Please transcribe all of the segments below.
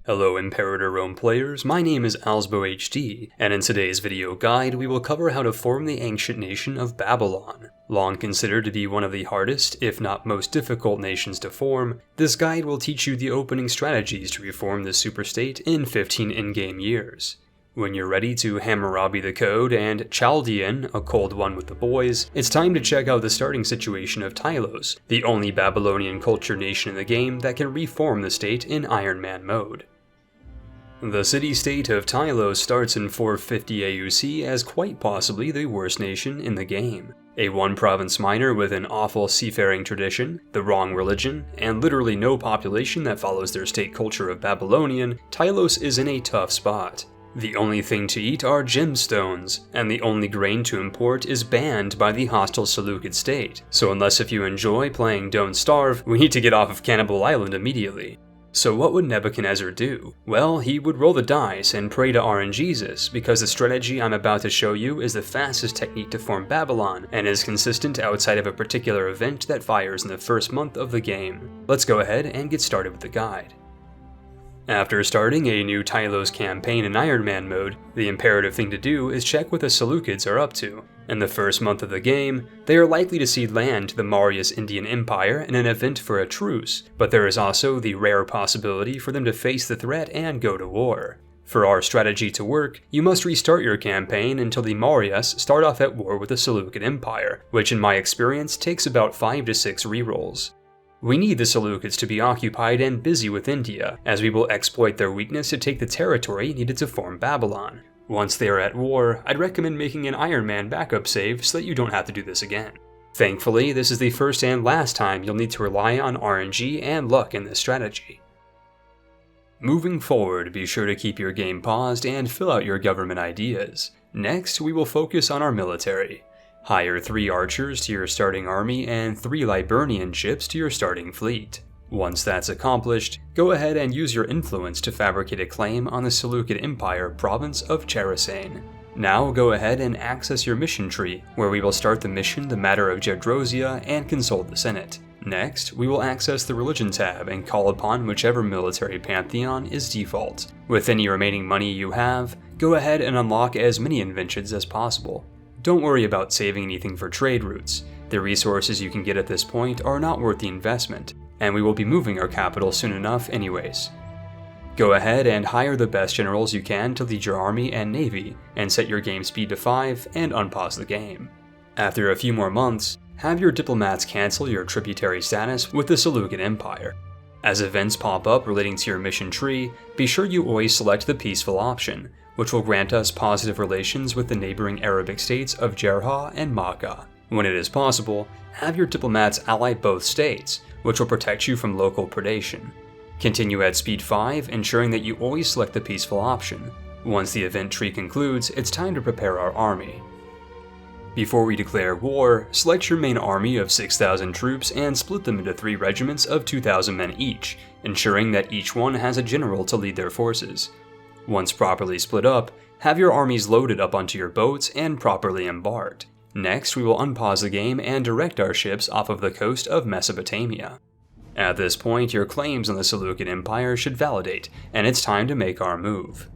Hello Imperator Rome players, my name is alzaboHD, and in today's video guide we will cover how to form the ancient nation of Babylon. Long considered to be one of the hardest, if not most difficult nations to form, this guide will teach you the opening strategies to reform this superstate in 15 in-game years. When you're ready to Hammurabi the code and Chaldean, a cold one with the boys, it's time to check out the starting situation of Tylos, the only Babylonian culture nation in the game that can reform the state in Iron Man mode. The city-state of Tylos starts in 450 AUC as quite possibly the worst nation in the game. A one-province minor with an awful seafaring tradition, the wrong religion, and literally no population that follows their state culture of Babylonian, Tylos is in a tough spot. The only thing to eat are gemstones, and the only grain to import is banned by the hostile Seleucid state, so unless if you enjoy playing Don't Starve, we need to get off of Cannibal Island immediately. So what would Nebuchadnezzar do? Well, he would roll the dice and pray to RNGesus, because the strategy I'm about to show you is the fastest technique to form Babylon, and is consistent outside of a particular event that fires in the first month of the game. Let's go ahead and get started with the guide. After starting a new Tylos campaign in Iron Man mode, the imperative thing to do is check what the Seleucids are up to. In the first month of the game, they are likely to cede land to the Marius Indian Empire in an event for a truce, but there is also the rare possibility for them to face the threat and go to war. For our strategy to work, you must restart your campaign until the Marius start off at war with the Seleucid Empire, which in my experience takes about 5 to 6 rerolls. We need the Seleucids to be occupied and busy with India, as we will exploit their weakness to take the territory needed to form Babylon. Once they are at war, I'd recommend making an Iron Man backup save so that you don't have to do this again. Thankfully, this is the first and last time you'll need to rely on RNG and luck in this strategy. Moving forward, be sure to keep your game paused and fill out your government ideas. Next, we will focus on our military. Hire 3 archers to your starting army and 3 Liburnian ships to your starting fleet. Once that's accomplished, go ahead and use your influence to fabricate a claim on the Seleucid Empire province of Cherasane. Now go ahead and access your mission tree, where we will start the mission The Matter of Gedrosia and consult the Senate. Next, we will access the Religion tab and call upon whichever military pantheon is default. With any remaining money you have, go ahead and unlock as many inventions as possible. Don't worry about saving anything for trade routes. The resources you can get at this point are not worth the investment, and we will be moving our capital soon enough anyways. Go ahead and hire the best generals you can to lead your army and navy, and set your game speed to 5 and unpause the game. After a few more months, have your diplomats cancel your tributary status with the Seleucid Empire. As events pop up relating to your mission tree, be sure you always select the peaceful option, which will grant us positive relations with the neighboring Arabic states of Jerha and Makkah. When it is possible, have your diplomats ally both states, which will protect you from local predation. Continue at speed 5, ensuring that you always select the peaceful option. Once the event tree concludes, it's time to prepare our army. Before we declare war, select your main army of 6,000 troops and split them into 3 regiments of 2,000 men each, ensuring that each one has a general to lead their forces. Once properly split up, have your armies loaded up onto your boats and properly embarked. Next, we will unpause the game and direct our ships off of the coast of Mesopotamia. At this point, your claims on the Seleucid Empire should validate, and it's time to make our move.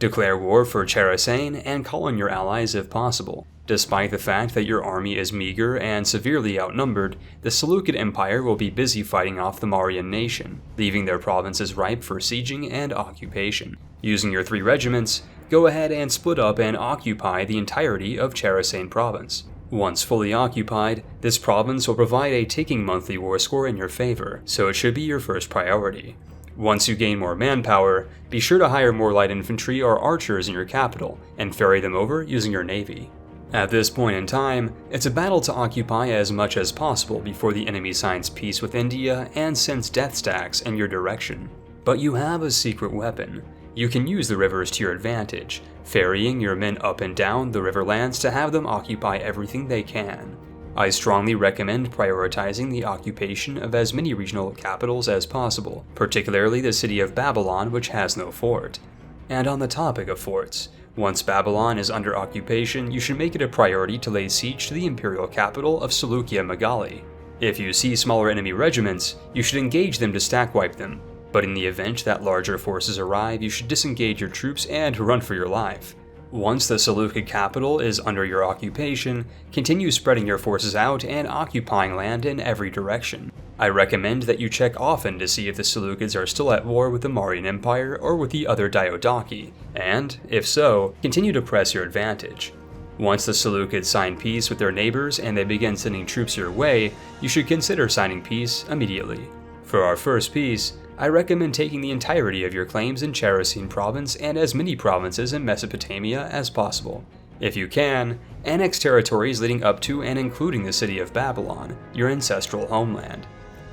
Declare war for Cherasane and call on your allies if possible. Despite the fact that your army is meager and severely outnumbered, the Seleucid Empire will be busy fighting off the Marian nation, leaving their provinces ripe for sieging and occupation. Using your 3 regiments, go ahead and split up and occupy the entirety of Cherasane province. Once fully occupied, this province will provide a ticking monthly war score in your favor, so it should be your first priority. Once you gain more manpower, be sure to hire more light infantry or archers in your capital, and ferry them over using your navy. At this point in time, it's a battle to occupy as much as possible before the enemy signs peace with India and sends death stacks in your direction. But you have a secret weapon. You can use the rivers to your advantage, ferrying your men up and down the riverlands to have them occupy everything they can. I strongly recommend prioritizing the occupation of as many regional capitals as possible, particularly the city of Babylon, which has no fort. And on the topic of forts, once Babylon is under occupation, you should make it a priority to lay siege to the imperial capital of Seleucia Megali. If you see smaller enemy regiments, you should engage them to stack wipe them. but in the event that larger forces arrive, you should disengage your troops and run for your life. Once the Seleucid capital is under your occupation, continue spreading your forces out and occupying land in every direction. I recommend that you check often to see if the Seleucids are still at war with the Mauryan Empire or with the other Diadochi, and, if so, continue to press your advantage. Once the Seleucids sign peace with their neighbors and they begin sending troops your way, you should consider signing peace immediately. For our first peace, I recommend taking the entirety of your claims in Cherasene province and as many provinces in Mesopotamia as possible. If you can, annex territories leading up to and including the city of Babylon, your ancestral homeland.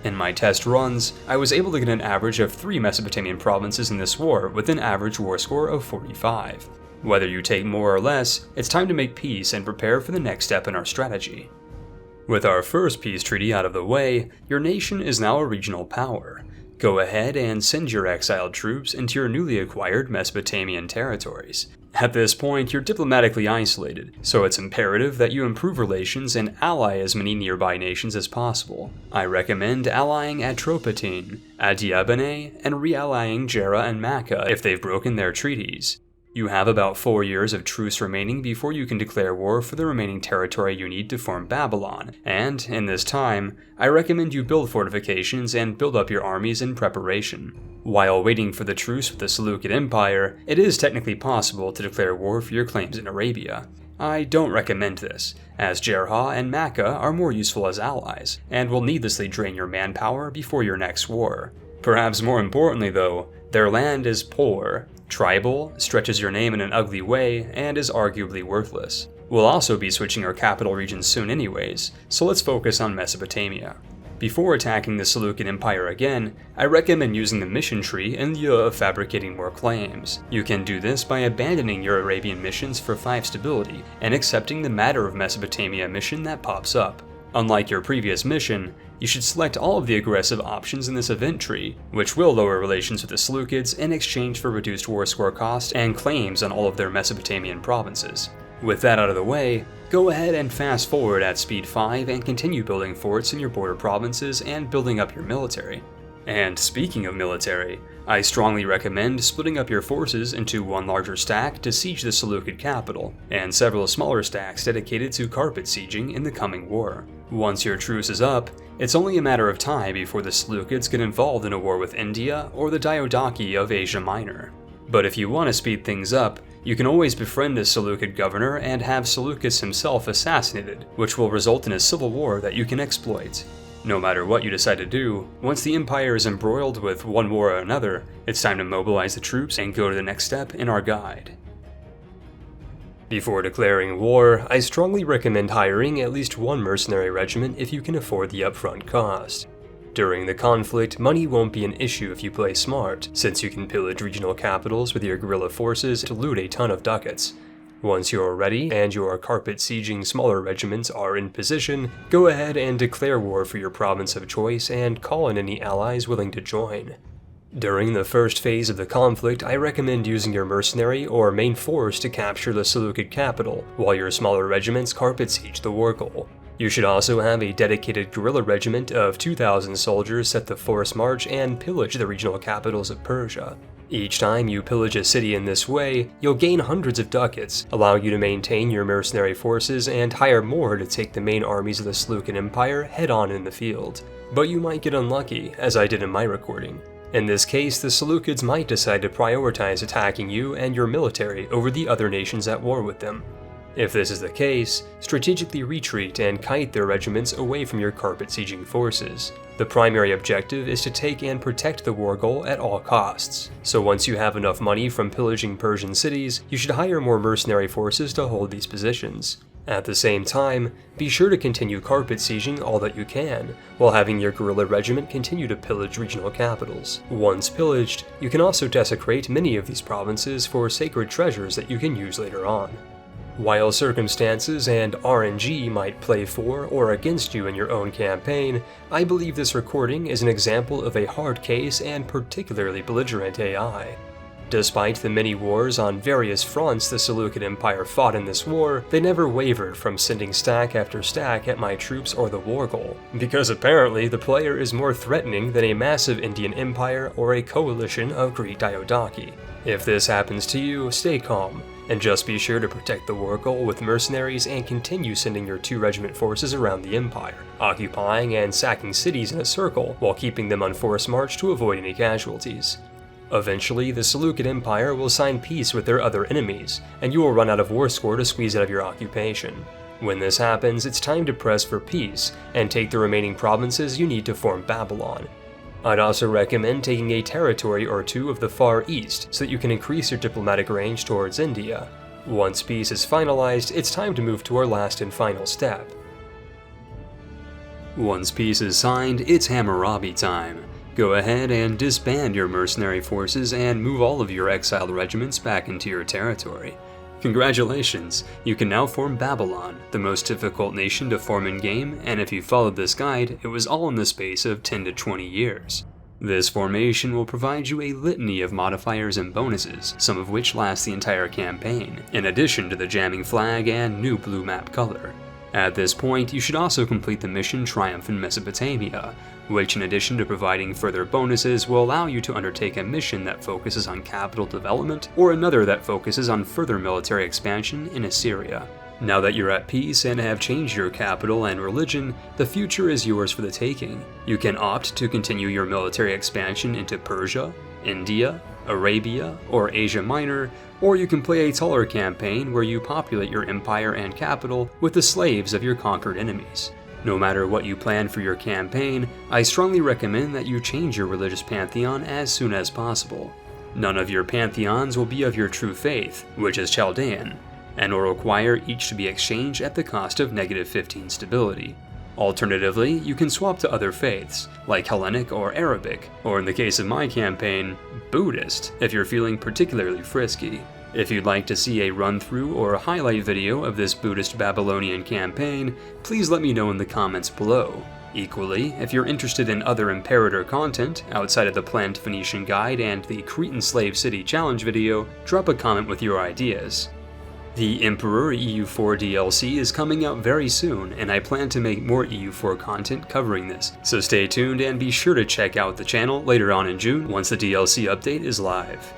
In my test runs, I was able to get an average of 3 Mesopotamian provinces in this war with an average war score of 45. Whether you take more or less, it's time to make peace and prepare for the next step in our strategy. With our first peace treaty out of the way, your nation is now a regional power. Go ahead and send your exiled troops into your newly acquired Mesopotamian territories. At this point, you're diplomatically isolated, so it's imperative that you improve relations and ally as many nearby nations as possible. I recommend allying Atropatene, Adiabene, and reallying Gera and Makkah if they've broken their treaties. You have about 4 years of truce remaining before you can declare war for the remaining territory you need to form Babylon, and, in this time, I recommend you build fortifications and build up your armies in preparation. While waiting for the truce with the Seleucid Empire, it is technically possible to declare war for your claims in Arabia. I don't recommend this, as Jerha and Makkah are more useful as allies, and will needlessly drain your manpower before your next war. Perhaps more importantly though, their land is poor, tribal, stretches your name in an ugly way, and is arguably worthless. We'll also be switching our capital region soon anyways, so let's focus on Mesopotamia. Before attacking the Seleucid Empire again, I recommend using the mission tree in lieu of fabricating more claims. You can do this by abandoning your Arabian missions for 5 stability, and accepting the Matter of Mesopotamia mission that pops up. Unlike your previous mission, you should select all of the aggressive options in this event tree, which will lower relations with the Seleucids in exchange for reduced war score cost and claims on all of their Mesopotamian provinces. With that out of the way, go ahead and fast forward at speed 5 and continue building forts in your border provinces and building up your military. And speaking of military, I strongly recommend splitting up your forces into one larger stack to siege the Seleucid capital, and several smaller stacks dedicated to carpet sieging in the coming war. Once your truce is up, it's only a matter of time before the Seleucids get involved in a war with India or the Diadochi of Asia Minor. But if you want to speed things up, you can always befriend a Seleucid governor and have Seleucus himself assassinated, which will result in a civil war that you can exploit. No matter what you decide to do, once the empire is embroiled with one war or another, it's time to mobilize the troops and go to the next step in our guide. Before declaring war, I strongly recommend hiring at least one mercenary regiment if you can afford the upfront cost. During the conflict, money won't be an issue if you play smart, since you can pillage regional capitals with your guerrilla forces to loot a ton of ducats. Once you're ready and your carpet sieging smaller regiments are in position, go ahead and declare war for your province of choice and call in any allies willing to join. During the first phase of the conflict, I recommend using your mercenary or main force to capture the Seleucid capital, while your smaller regiments carpet siege the war goal. You should also have a dedicated guerrilla regiment of 2,000 soldiers set the forest march and pillage the regional capitals of Persia. Each time you pillage a city in this way, you'll gain hundreds of ducats, allowing you to maintain your mercenary forces and hire more to take the main armies of the Seleucid Empire head-on in the field. But you might get unlucky, as I did in my recording. In this case, the Seleucids might decide to prioritize attacking you and your military over the other nations at war with them. If this is the case, strategically retreat and kite their regiments away from your carpet sieging forces. The primary objective is to take and protect the war goal at all costs, so once you have enough money from pillaging Persian cities, you should hire more mercenary forces to hold these positions. At the same time, be sure to continue carpet sieging all that you can, while having your guerrilla regiment continue to pillage regional capitals. Once pillaged, you can also desecrate many of these provinces for sacred treasures that you can use later on. While circumstances and RNG might play for or against you in your own campaign, I believe this recording is an example of a hard case and particularly belligerent AI. Despite the many wars on various fronts the Seleucid Empire fought in this war, they never wavered from sending stack after stack at my troops or the war goal, because apparently the player is more threatening than a massive Indian empire or a coalition of Greek diadochi. If this happens to you, stay calm, and just be sure to protect the war goal with mercenaries and continue sending your 2-regiment forces around the empire, occupying and sacking cities in a circle while keeping them on forced march to avoid any casualties. Eventually, the Seleucid Empire will sign peace with their other enemies, and you will run out of war score to squeeze out of your occupation. When this happens, it's time to press for peace, and take the remaining provinces you need to form Babylon. I'd also recommend taking a territory or two of the Far East so that you can increase your diplomatic range towards India. Once peace is finalized, it's time to move to our last and final step. Once peace is signed, it's Hammurabi time. Go ahead and disband your mercenary forces and move all of your exiled regiments back into your territory. Congratulations, you can now form Babylon, the most difficult nation to form in-game, and if you followed this guide, it was all in the space of 10 to 20 years. This formation will provide you a litany of modifiers and bonuses, some of which last the entire campaign, in addition to the jamming flag and new blue map color. At this point, you should also complete the mission Triumph in Mesopotamia, which in addition to providing further bonuses will allow you to undertake a mission that focuses on capital development or another that focuses on further military expansion in Assyria. Now that you're at peace and have changed your capital and religion, the future is yours for the taking. You can opt to continue your military expansion into Persia, India, Arabia, or Asia Minor, or you can play a taller campaign where you populate your empire and capital with the slaves of your conquered enemies. No matter what you plan for your campaign, I strongly recommend that you change your religious pantheon as soon as possible. None of your pantheons will be of your true faith, which is Chaldean, and will require each to be exchanged at the cost of -15 stability. Alternatively, you can swap to other faiths, like Hellenic or Arabic, or in the case of my campaign, Buddhist, if you're feeling particularly frisky. If you'd like to see a run-through or a highlight video of this Buddhist Babylonian campaign, please let me know in the comments below. Equally, if you're interested in other Imperator content outside of the planned Phoenician guide and the Cretan Slave City challenge video, drop a comment with your ideas. The Emperor EU4 DLC is coming out very soon, and I plan to make more EU4 content covering this, so stay tuned and be sure to check out the channel later on in June once the DLC update is live.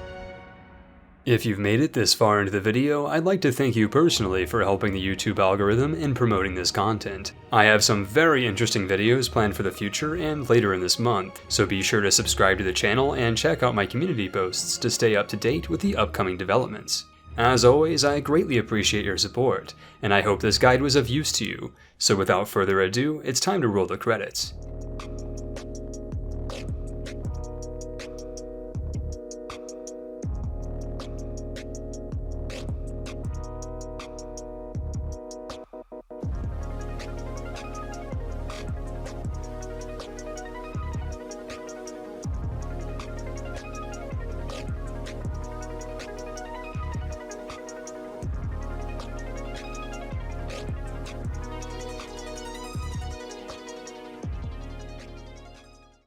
If you've made it this far into the video, I'd like to thank you personally for helping the YouTube algorithm in promoting this content. I have some very interesting videos planned for the future and later in this month, so be sure to subscribe to the channel and check out my community posts to stay up to date with the upcoming developments. As always, I greatly appreciate your support, and I hope this guide was of use to you, so without further ado, it's time to roll the credits.